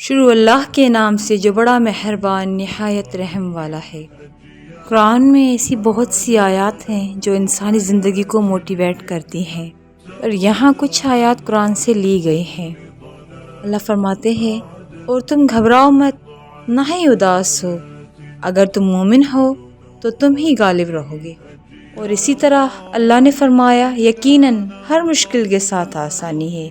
شروع اللہ کے نام سے جو بڑا مہربان نہایت رحم والا ہے۔ قرآن میں ایسی بہت سی آیات ہیں جو انسانی زندگی کو موٹیویٹ کرتی ہیں، اور یہاں کچھ آیات قرآن سے لی گئی ہیں۔ اللہ فرماتے ہیں، اور تم گھبراؤ مت، نہ ہی اداس ہو، اگر تم مومن ہو تو تم ہی غالب رہو گے۔ اور اسی طرح اللہ نے فرمایا، یقیناً ہر مشکل کے ساتھ آسانی ہے۔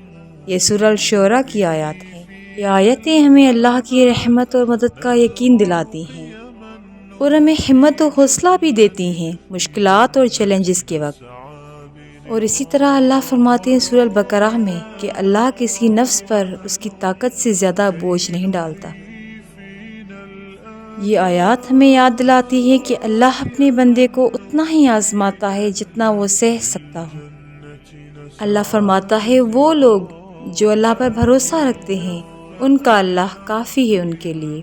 یہ سورہ الشعراء کی آیات ہے۔ یہ آیتیں ہمیں اللہ کی رحمت اور مدد کا یقین دلاتی ہیں، اور ہمیں ہمت و حوصلہ بھی دیتی ہیں مشکلات اور چیلنجز کے وقت۔ اور اسی طرح اللہ فرماتے ہیں سورہ البقرہ میں کہ اللہ کسی نفس پر اس کی طاقت سے زیادہ بوجھ نہیں ڈالتا۔ یہ آیات ہمیں یاد دلاتی ہے کہ اللہ اپنے بندے کو اتنا ہی آزماتا ہے جتنا وہ سہ سکتا ہو۔ اللہ فرماتا ہے، وہ لوگ جو اللہ پر بھروسہ رکھتے ہیں ان کا اللہ کافی ہے ان کے لیے۔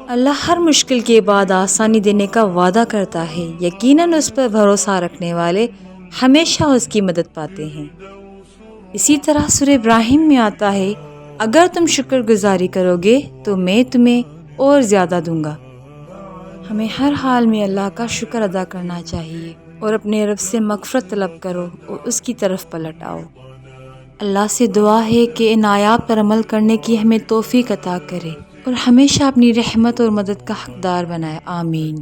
اللہ ہر مشکل کے بعد آسانی دینے کا وعدہ کرتا ہے، یقیناً اس پر بھروسہ رکھنے والے ہمیشہ اس کی مدد پاتے ہیں۔ اسی طرح سورہ ابراہیم میں آتا ہے، اگر تم شکر گزاری کرو گے تو میں تمہیں اور زیادہ دوں گا۔ ہمیں ہر حال میں اللہ کا شکر ادا کرنا چاہیے، اور اپنے رب سے مغفرت طلب کرو اور اس کی طرف پلٹ آؤ۔ اللہ سے دعا ہے کہ ان آیات پر عمل کرنے کی ہمیں توفیق عطا کرے، اور ہمیشہ اپنی رحمت اور مدد کا حقدار بنائے۔ آمین۔